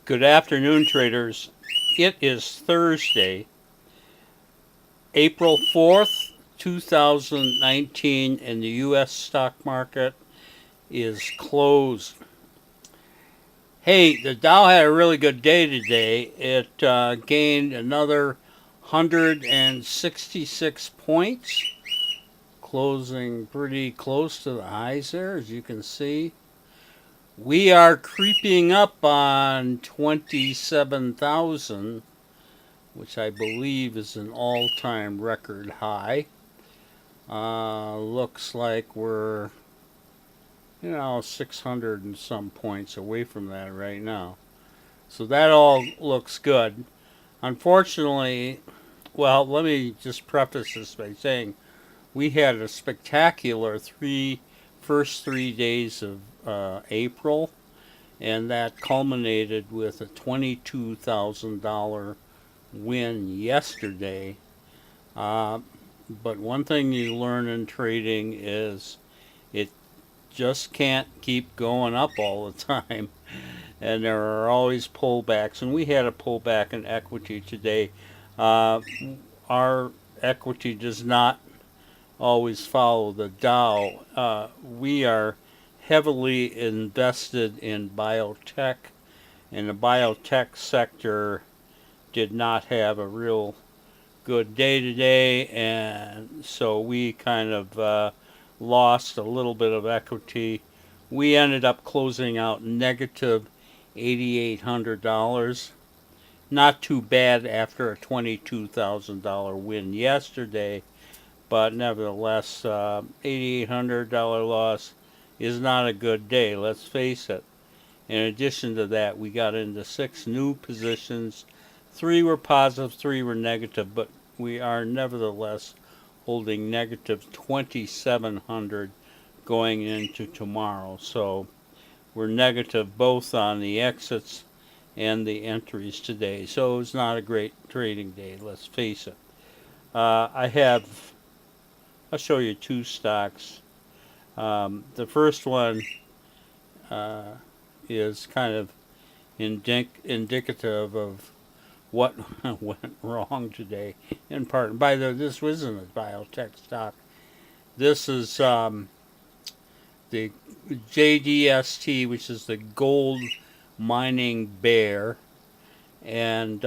Good afternoon, traders. It is Thursday, April 4th, 2019, and the U.S. stock market is closed. Hey, the Dow had a really good day today. It gained another 166 points, closing pretty close to the highs there, as you can see. We are creeping up on 27,000, which I believe is an all-time record high. Looks like we're, 600 and some points away from that right now. So that all looks good. Unfortunately, well, let me just preface this by saying we had a spectacular first 3 days of April, and that culminated with a $22,000 win yesterday. Uh, but one thing you learn in trading is it just can't keep going up all the time. And there are always pullbacks. And we had a pullback in equity today. Uh, our equity does not always follow the Dow. We are heavily invested in biotech, and the biotech sector did not have a real good day today, and so we kind of lost a little bit of equity. We ended up closing out negative $8,800. Not too bad after a $22,000 win yesterday, but nevertheless, $8,800 loss is not a good day, let's face it. In addition to that, we got into 6 new positions. 3 were positive, 3 were negative, but we are nevertheless holding negative 2,700 going into tomorrow. So we're negative both on the exits and the entries today. So it's not a great trading day, let's face it. I'll show you 2 stocks. The first one uh, is kind of indicative of what went wrong today. In part, by the this wasn't a biotech stock. This is the JDST, which is the gold mining bear, and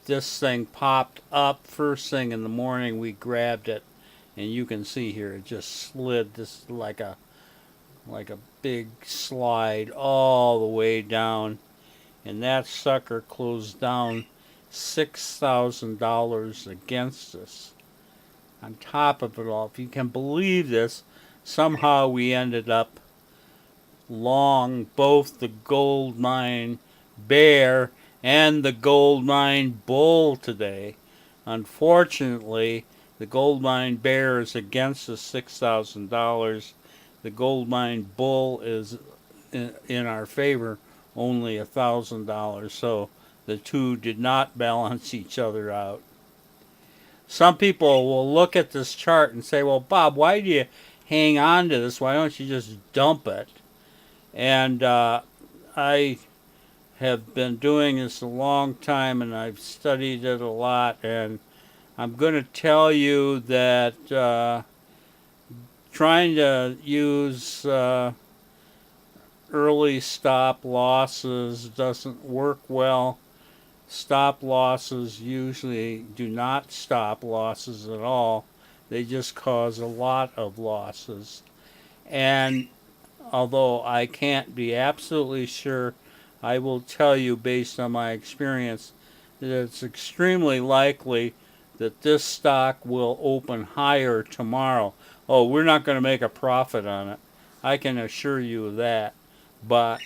this thing popped up first thing in the morning. We grabbed it, and you can see here it just slid this like a big slide all the way down, and that sucker closed down $6,000 against us. On top of it all, if you can believe this, somehow we ended up long both the gold mine bear and the gold mine bull today. Unfortunately, the gold mine bear is against us $6,000. The gold mine bull is in our favor only $1,000. So the two did not balance each other out. Some people will look at this chart and say, well, Bob, why do you hang on to this? Why don't you just dump it? And I have been doing this a long time, and I've studied it a lot, and I'm going to tell you that trying to use early stop losses doesn't work well. Stop losses usually do not stop losses at all. They just cause a lot of losses. And although I can't be absolutely sure, I will tell you based on my experience that it's extremely likely that this stock will open higher tomorrow. Oh, we're not going to make a profit on it. I can assure you of that. But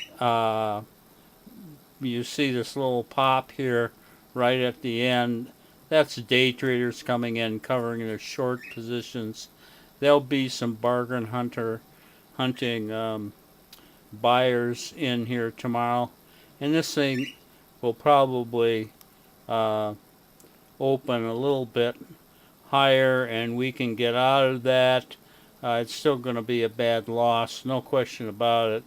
you see this little pop here right at the end. That's day traders coming in, covering their short positions. There'll be some bargain hunting buyers in here tomorrow, and this thing will probably uh, open a little bit higher, and we can get out of that. It's still going to be a bad loss, no question about it.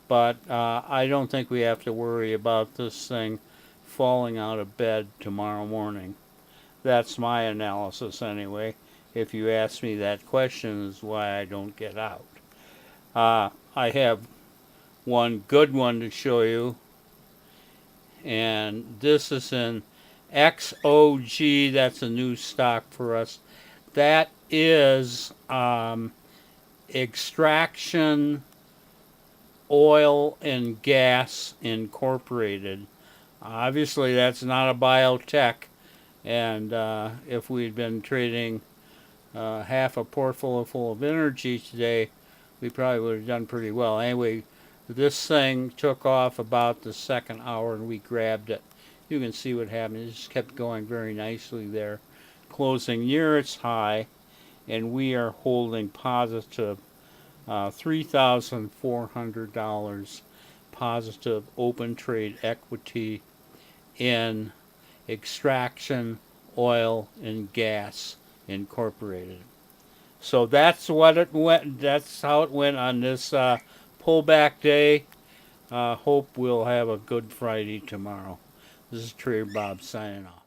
But I don't think we have to worry about this thing falling out of bed tomorrow morning. That's my analysis anyway. If you ask me that question, is why I don't get out. I have one good one to show you, and this is in XOG. That's a new stock for us. That is Extraction Oil and Gas Incorporated. Obviously, that's not a biotech, and if we'd been trading half a portfolio full of energy today, we probably would have done pretty well. Anyway, this thing took off about the second hour, and we grabbed it. You can see what happened. It just kept going very nicely there, closing near its high, and we are holding positive $3,400 positive open trade equity in Extraction Oil and Gas Incorporated. So that's what it went. That's how it went on this pullback day. Hope we'll have a good Friday tomorrow. This is Trader Bob signing off.